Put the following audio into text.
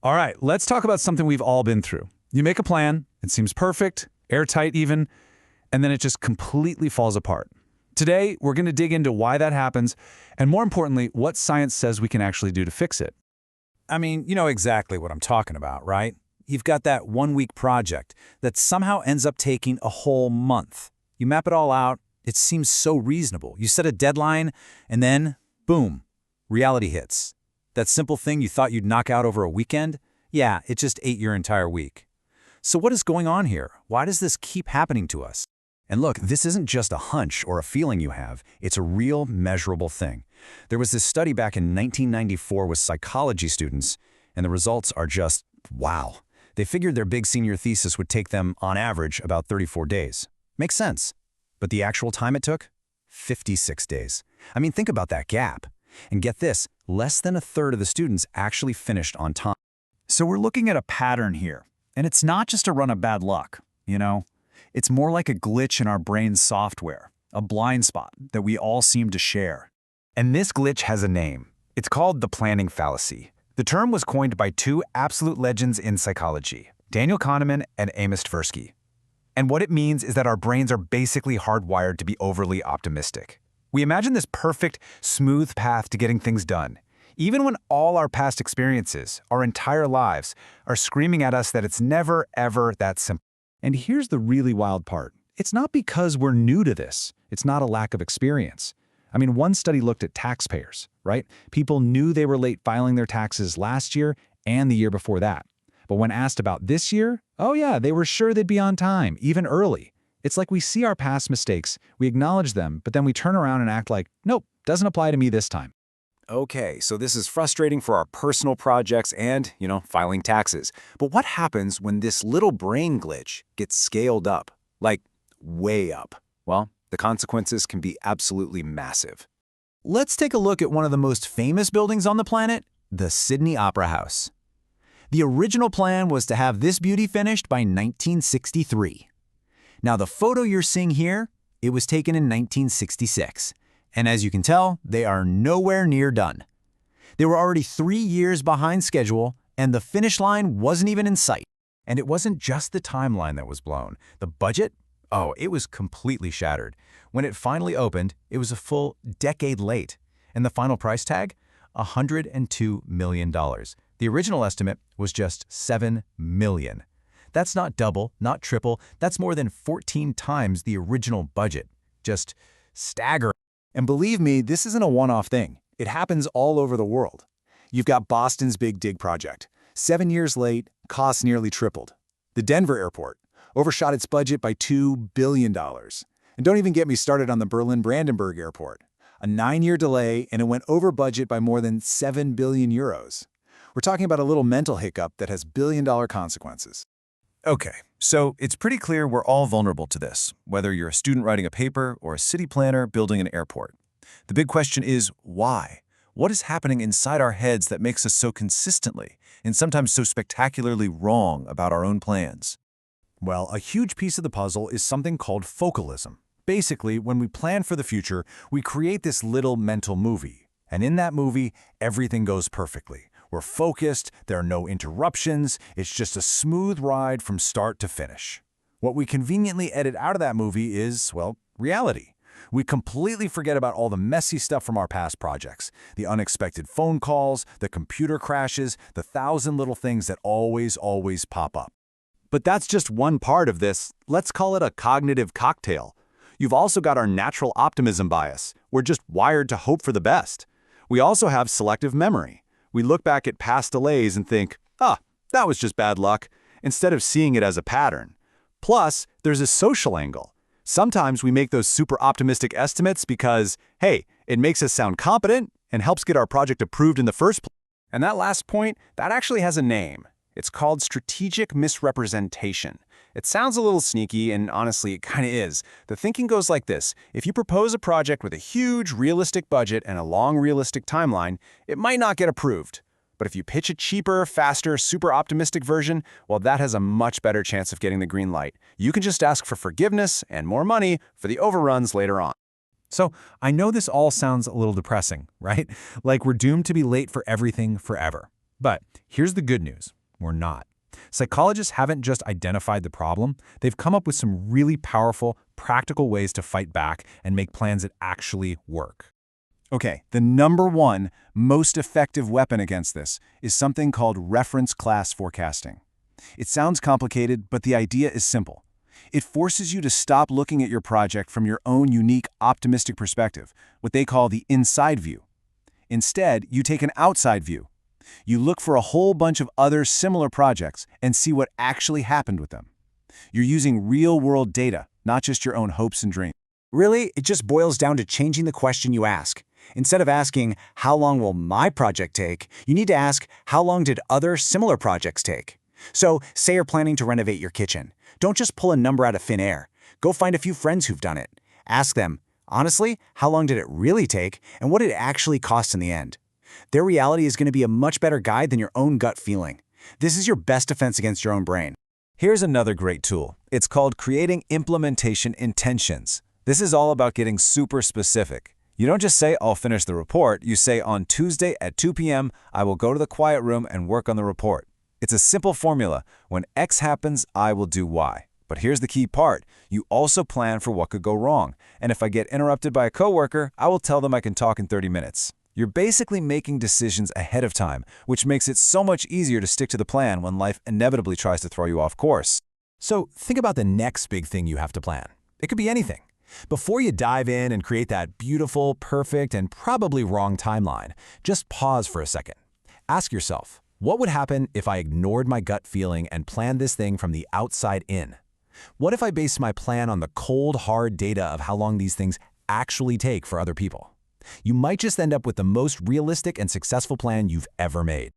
All right, let's talk about something we've all been through. You make a plan, it seems perfect, airtight even, and then it just completely falls apart. Today, we're going to dig into why that happens, and more importantly, what science says we can actually do to fix it. I mean, you know exactly what I'm talking about, right? You've got that one-week project that somehow ends up taking a whole month. You map it all out, it seems so reasonable. You set a deadline, and then, boom, reality hits. That simple thing you thought you'd knock out over a weekend? Yeah, it just ate your entire week. So what is going on here? Why does this keep happening to us? And look, this isn't just a hunch or a feeling you have. It's a real, measurable thing. There was this study back in 1994 with psychology students, and the results are just, wow. They figured their big senior thesis would take them, on average, about 34 days. Makes sense. But the actual time it took? 56 days. I mean, think about that gap. And get this, less than a third of the students actually finished on time. So we're looking at a pattern here, and it's not just a run of bad luck, you know? It's more like a glitch in our brain's software, a blind spot that we all seem to share. And this glitch has a name. It's called the planning fallacy. The term was coined by two absolute legends in psychology, Daniel Kahneman and Amos Tversky. And what it means is that our brains are basically hardwired to be overly optimistic. We imagine this perfect, smooth path to getting things done, even when all our past experiences, our entire lives, are screaming at us that it's never, ever that simple. And here's the really wild part. It's not because we're new to this. It's not a lack of experience. I mean, one study looked at taxpayers, right? People knew they were late filing their taxes last year and the year before that. But when asked about this year, oh yeah, they were sure they'd be on time, even early. It's like we see our past mistakes, we acknowledge them, but then we turn around and act like, nope, doesn't apply to me this time. Okay, so this is frustrating for our personal projects and, filing taxes. But what happens when this little brain glitch gets scaled up? Like, way up? Well, the consequences can be absolutely massive. Let's take a look at one of the most famous buildings on the planet, the Sydney Opera House. The original plan was to have this beauty finished by 1963. Now, the photo you're seeing here, it was taken in 1966. And as you can tell, they are nowhere near done. They were already 3 years behind schedule, and the finish line wasn't even in sight. And it wasn't just the timeline that was blown. The budget? Oh, it was completely shattered. When it finally opened, it was a full decade late. And the final price tag? $102 million. The original estimate was just $7 million. That's not double, not triple, that's more than 14 times the original budget. Just staggering. And believe me, this isn't a one-off thing. It happens all over the world. You've got Boston's Big Dig project. 7 years late, costs nearly tripled. The Denver airport overshot its budget by $2 billion. And don't even get me started on the Berlin-Brandenburg airport. A 9-year delay, and it went over budget by more than 7 billion euros. We're talking about a little mental hiccup that has billion-dollar consequences. Okay, so it's pretty clear we're all vulnerable to this, whether you're a student writing a paper or a city planner building an airport. The big question is, why? What is happening inside our heads that makes us so consistently, and sometimes so spectacularly wrong about our own plans? Well, a huge piece of the puzzle is something called focalism. Basically, when we plan for the future, we create this little mental movie. And in that movie, everything goes perfectly. We're focused, there are no interruptions, it's just a smooth ride from start to finish. What we conveniently edit out of that movie is, well, reality. We completely forget about all the messy stuff from our past projects, the unexpected phone calls, the computer crashes, the 1,000 little things that always pop up. But that's just one part of this, let's call it a cognitive cocktail. You've also got our natural optimism bias. We're just wired to hope for the best. We also have selective memory. We look back at past delays and think, that was just bad luck, instead of seeing it as a pattern. Plus, there's a social angle. Sometimes we make those super optimistic estimates because, hey, it makes us sound competent and helps get our project approved in the first place. And that last point, that actually has a name. It's called strategic misrepresentation. It sounds a little sneaky, and honestly, it kind of is. The thinking goes like this. If you propose a project with a huge, realistic budget and a long, realistic timeline, it might not get approved. But if you pitch a cheaper, faster, super optimistic version, well, that has a much better chance of getting the green light. You can just ask for forgiveness and more money for the overruns later on. So I know this all sounds a little depressing, right? Like we're doomed to be late for everything forever. But here's the good news. We're not. Psychologists haven't just identified the problem, they've come up with some really powerful, practical ways to fight back and make plans that actually work. Okay, the number one most effective weapon against this is something called reference class forecasting. It sounds complicated, but the idea is simple. It forces you to stop looking at your project from your own unique optimistic perspective, what they call the inside view. Instead, you take an outside view. You look for a whole bunch of other similar projects and see what actually happened with them. You're using real-world data, not just your own hopes and dreams. Really, it just boils down to changing the question you ask. Instead of asking, how long will my project take, you need to ask, how long did other similar projects take? So, say you're planning to renovate your kitchen. Don't just pull a number out of thin air. Go find a few friends who've done it. Ask them, honestly, how long did it really take, and what did it actually cost in the end? Their reality is going to be a much better guide than your own gut feeling. This is your best defense against your own brain. Here's another great tool. It's called creating implementation intentions. This is all about getting super specific. You don't just say, I'll finish the report. You say, on Tuesday at 2 p.m., I will go to the quiet room and work on the report. It's a simple formula. When X happens, I will do Y. But here's the key part. You also plan for what could go wrong. And if I get interrupted by a coworker, I will tell them I can talk in 30 minutes. You're basically making decisions ahead of time, which makes it so much easier to stick to the plan when life inevitably tries to throw you off course. So think about the next big thing you have to plan. It could be anything. Before you dive in and create that beautiful, perfect, and probably wrong timeline, just pause for a second. Ask yourself, what would happen if I ignored my gut feeling and planned this thing from the outside in? What if I based my plan on the cold, hard data of how long these things actually take for other people? You might just end up with the most realistic and successful plan you've ever made.